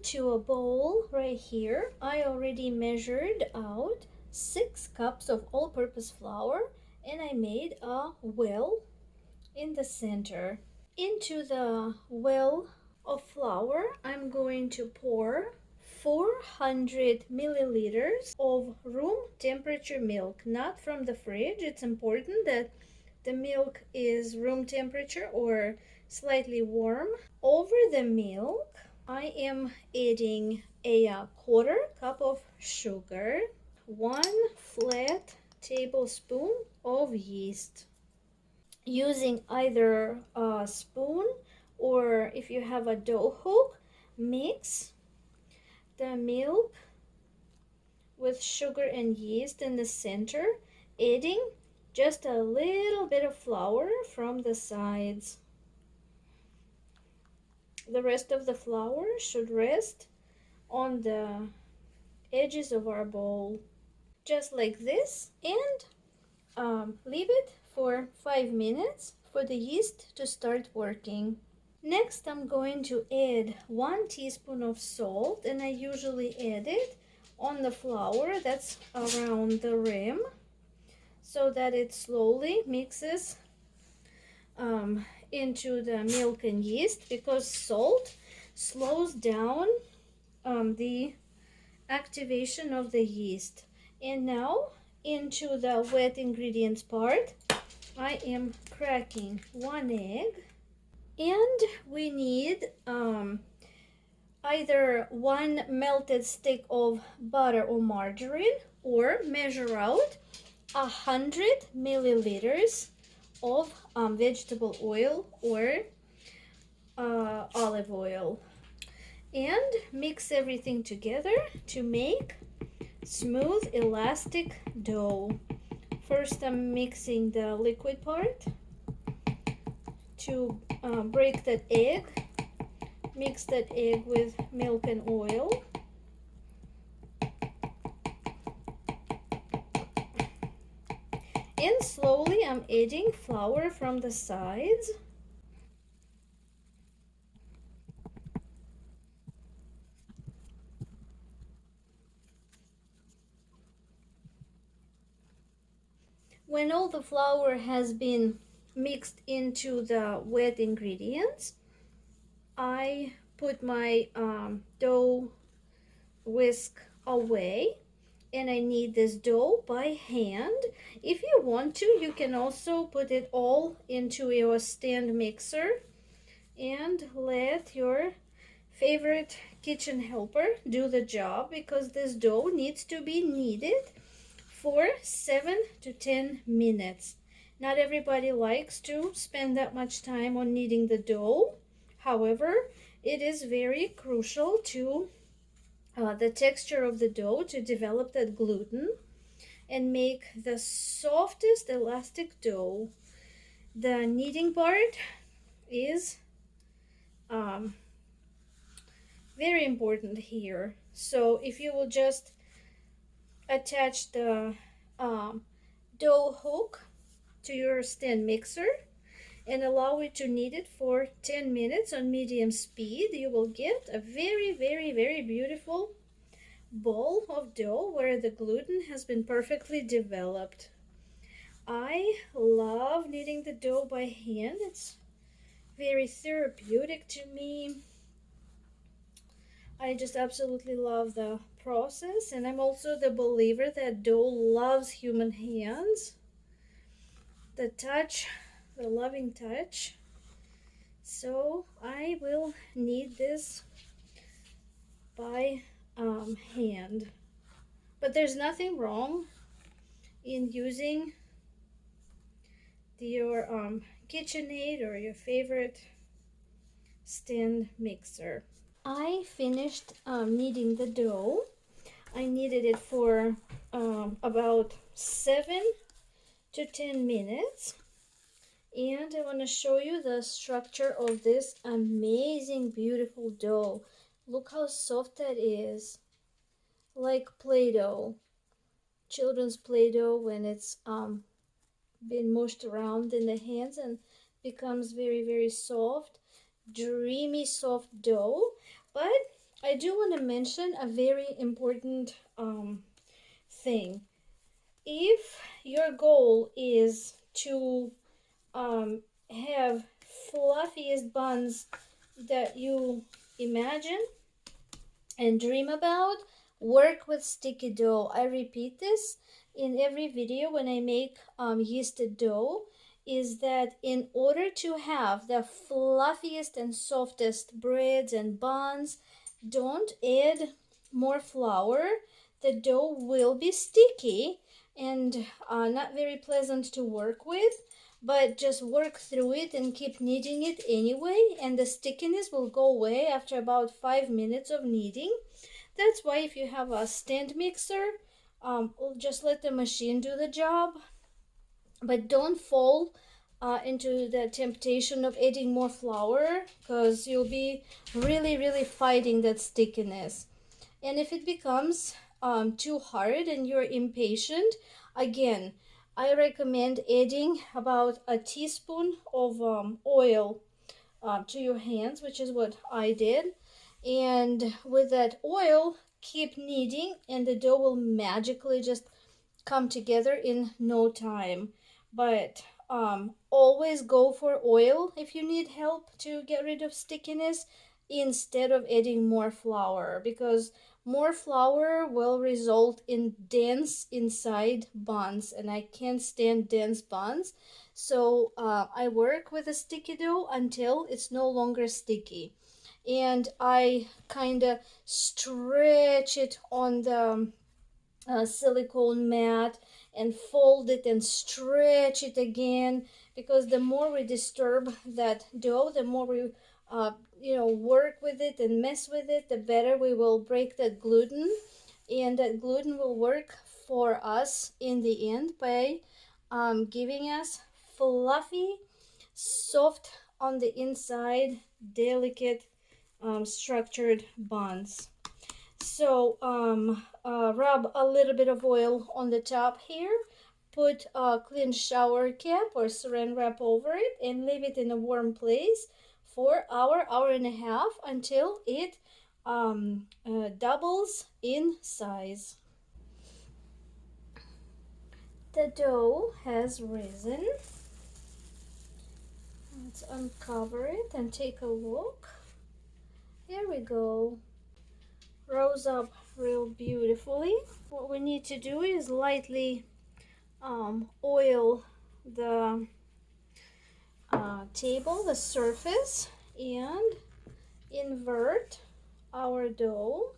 into a bowl right here, I already measured out 6 cups of all-purpose flour, and I made a well in the center. Into the well of flour, I'm going to pour 400 milliliters of room temperature milk, not from the fridge. It's important that the milk is room temperature or slightly warm. Over the milk, I am adding a quarter cup of sugar, 1 flat tablespoon of yeast. Using either a spoon or if you have a dough hook, mix the milk with sugar and yeast in the center, adding just a little bit of flour from the sides. The rest of the flour should rest on the edges of our bowl, just like this, and leave it for 5 minutes for the yeast to start working. Next, I'm going to add 1 teaspoon of salt, and I usually add it on the flour that's around the rim so that it slowly mixes into the milk and yeast, because salt slows down the activation of the yeast. And now into the wet ingredients part, I am cracking 1 egg, and we need either 1 melted stick of butter or margarine, or measure out 100 milliliters of vegetable oil or olive oil, and mix everything together to make smooth elastic dough. First, I'm mixing the liquid part to break that egg. Mix that egg with milk and oil. And slowly I'm adding flour from the sides. When all the flour has been mixed into the wet ingredients, I put my dough whisk away, and I knead this dough by hand. If you want to, you can also put it all into your stand mixer and let your favorite kitchen helper do the job, because this dough needs to be kneaded for 7 to 10 minutes. Not everybody likes to spend that much time on kneading the dough. However, it is very crucial to the texture of the dough to develop that gluten and make the softest elastic dough. The kneading part is very important here. So if you will just attach the dough hook to your stand mixer and allow it to knead it for 10 minutes on medium speed, you will get a very beautiful ball of dough where the gluten has been perfectly developed. I love kneading the dough by hand. It's very therapeutic to me. I just absolutely love the process, and I'm also the believer that dough loves human hands. The touch, the loving touch. So I will knead this by hand. But there's nothing wrong in using your KitchenAid or your favorite stand mixer. I finished kneading the dough. I kneaded it for about 7 to 10 minutes. And I want to show you the structure of this amazing, beautiful dough. Look how soft that is. Like Play-Doh. Children's Play-Doh when it's been mushed around in the hands and becomes very soft. Dreamy soft dough. But I do want to mention a very important thing. If your goal is to have fluffiest buns that you imagine and dream about, work with sticky dough. I repeat this in every video when I make yeasted dough, is that in order to have the fluffiest and softest breads and buns, don't add more flour. The dough will be sticky and not very pleasant to work with, but just work through it and keep kneading it anyway, and the stickiness will go away after about 5 minutes of kneading. That's why if you have a stand mixer, just let the machine do the job, but don't fall into the temptation of adding more flour, because you'll be really fighting that stickiness. And if it becomes too hard and you're impatient, again, I recommend adding about a teaspoon of oil to your hands, which is what I did. And with that oil, keep kneading, and the dough will magically just come together in no time. But always go for oil if you need help to get rid of stickiness instead of adding more flour, because more flour will result in dense inside buns, and I can't stand dense buns. So I work with a sticky dough until it's no longer sticky, and I kind of stretch it on the silicone mat and fold it and stretch it again, because the more we disturb that dough, the more we work with it and mess with it, the better we will break that gluten, and that gluten will work for us in the end by giving us fluffy, soft on the inside, delicate, structured buns. So rub a little bit of oil on the top here, put a clean shower cap or saran wrap over it, and leave it in a warm place for hour and a half until it doubles in size. The dough has risen. Let's uncover it and take a look. There we go. Rose up real beautifully. What we need to do is lightly oil the table, the surface, and invert our dough.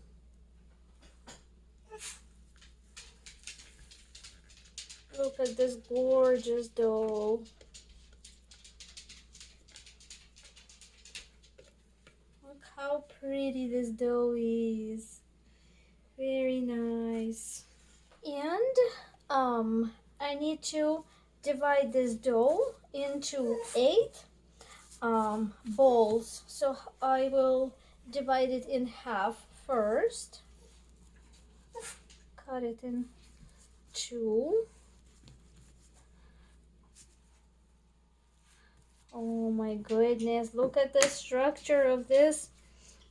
Look at this gorgeous dough. Look how pretty this dough is. Very nice. And I need to divide this dough into 8 balls. So I will divide it in half first. Cut it in 2. Oh my goodness, look at the structure of this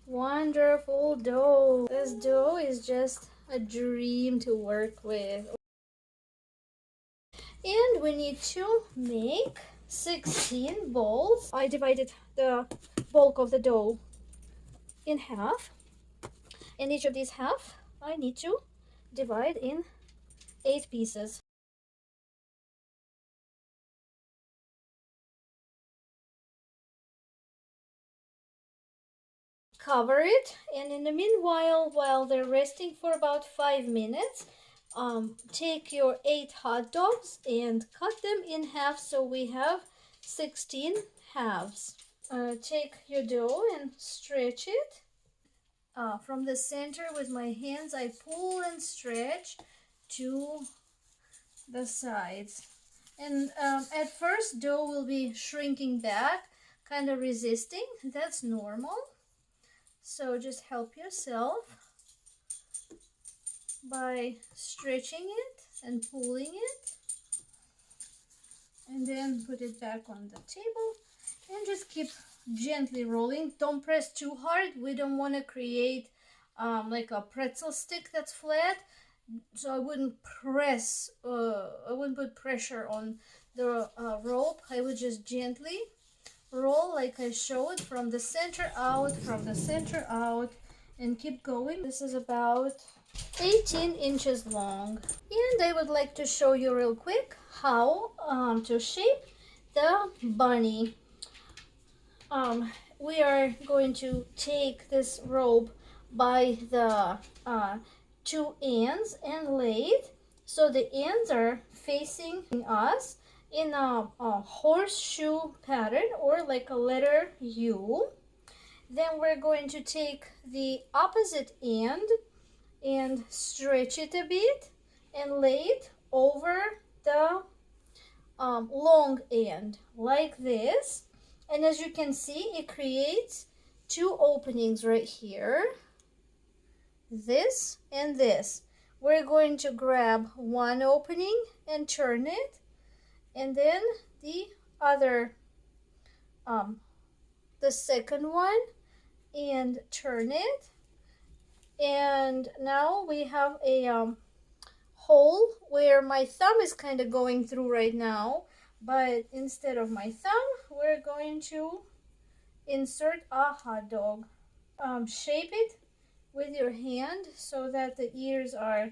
wonderful dough. This dough is just a dream to work with. And we need to make 16 balls. I divided the bulk of the dough in half, and each of these half I need to divide in 8 pieces. Cover it, and in the meanwhile, while they're resting for about 5 minutes, take your 8 hot dogs and cut them in half, so we have 16 halves. Take your dough and stretch it. From the center with my hands, I pull and stretch to the sides. And at first, dough will be shrinking back, kind of resisting. That's normal. So just help yourself by stretching it and pulling it, and then put it back on the table and just keep gently rolling. Don't press too hard. We don't want to create like a pretzel stick that's flat, so I wouldn't I wouldn't put pressure on the rope. I would just gently roll like I showed, from the center out, and keep going. This is about 18 inches long. And I would like to show you real quick how to shape the bunny. We are going to take this rope by the two ends and lay it so the ends are facing us in a horseshoe pattern, or like a letter U. Then we're going to take the opposite end and stretch it a bit and lay it over the long end like this. And as you can see, it creates two openings right here, this and this. We're going to grab one opening and turn it, and then the other, the second one, and turn it. And now we have a hole where my thumb is kind of going through right now, but instead of my thumb, we're going to insert a hot dog. Shape it with your hand so that the ears are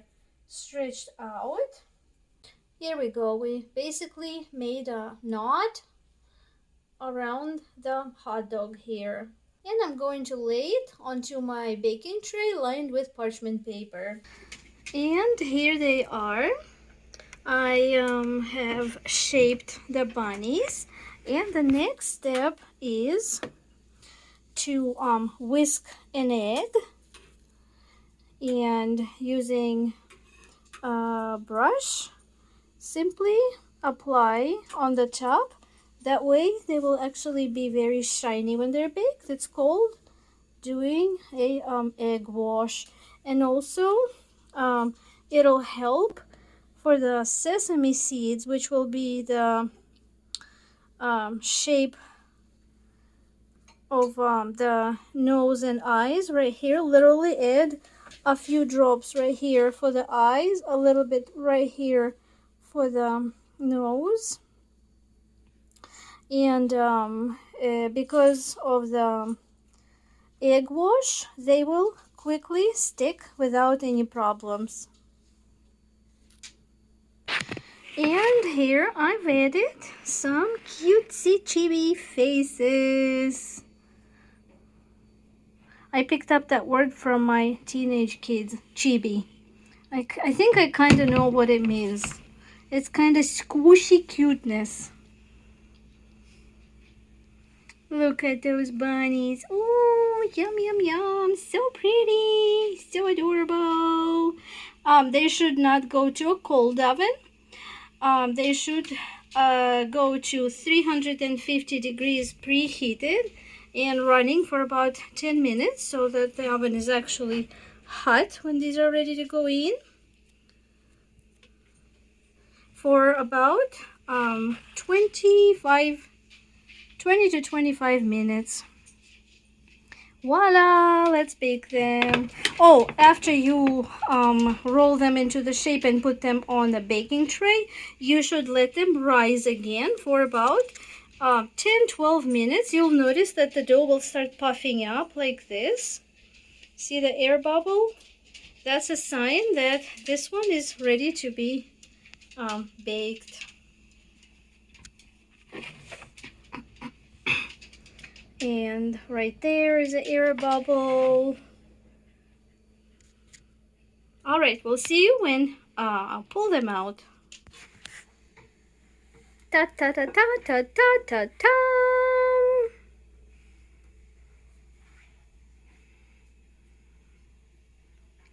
stretched out. Here we go. We basically made a knot around the hot dog here. And I'm going to lay it onto my baking tray lined with parchment paper. And here they are. I have shaped the bunnies, and the next step is to whisk an egg, and using a brush simply apply on the top. That way they will actually be very shiny when they're baked. It's called doing a egg wash. And also it'll help for the sesame seeds, which will be the shape of the nose and eyes right here. Literally add a few drops right here for the eyes, a little bit right here for the nose. And because of the egg wash, they will quickly stick without any problems. And here I've added some cutesy chibi faces. I picked up that word from my teenage kids, chibi. I think I kind of know what it means. It's kind of squishy cuteness. Look at those bunnies. Oh, yum, yum, yum. So pretty. So adorable. They should not go to a cold oven. They should go to 350 degrees preheated and running for about 10 minutes so that the oven is actually hot when these are ready to go in, for about 20 to 25 minutes. Voila, let's bake them. Oh, after you roll them into the shape and put them on the baking tray, you should let them rise again for about 10-12 minutes. You'll notice that the dough will start puffing up like this. See the air bubble? That's a sign that this one is ready to be baked. And right there is an air bubble. All right, we'll see you when I'll pull them out. Ta ta ta ta ta ta ta ta.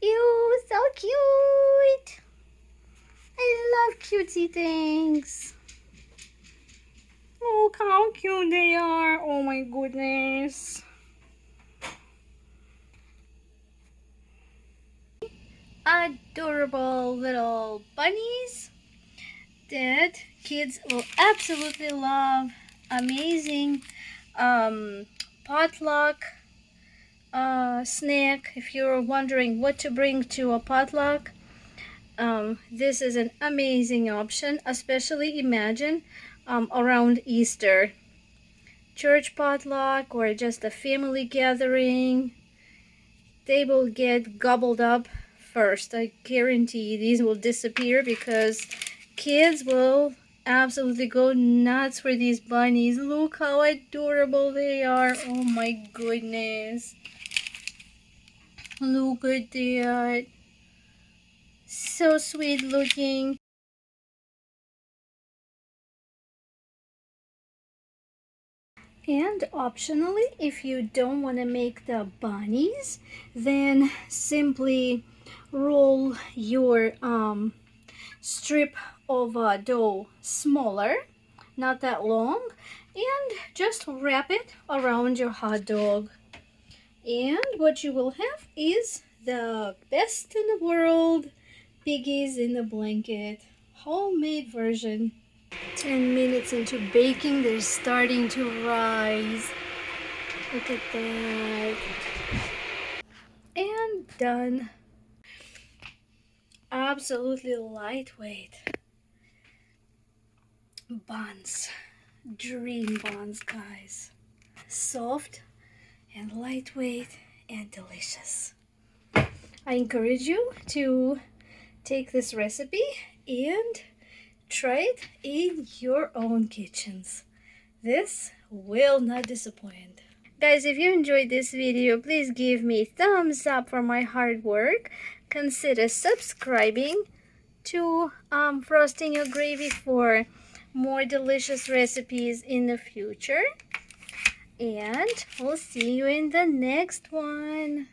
Ew, so cute. I love cutesy things. Look how cute they are. Oh my goodness. Adorable little bunnies that kids will absolutely love. Amazing potluck snack, if you're wondering what to bring to a potluck, this is an amazing option, especially imagine around Easter. Church potluck or just a family gathering, they will get gobbled up first. I guarantee these will disappear because kids will absolutely go nuts for these bunnies. Look how adorable they are. Oh my goodness. Look at that. So sweet looking. And optionally, if you don't want to make the bunnies, then simply roll your strip of dough smaller, not that long, and just wrap it around your hot dog. And what you will have is the best in the world piggies in a blanket homemade version. 10 minutes into baking, they're starting to rise. Look at that. And done. Absolutely lightweight buns. Dream buns, guys. Soft and lightweight and delicious. I encourage you to take this recipe and try it in your own kitchens. This will not disappoint. Guys, if you enjoyed this video, please give me a thumbs up for my hard work. Consider subscribing to Frosting Your Gravy for more delicious recipes in the future. And we'll see you in the next one.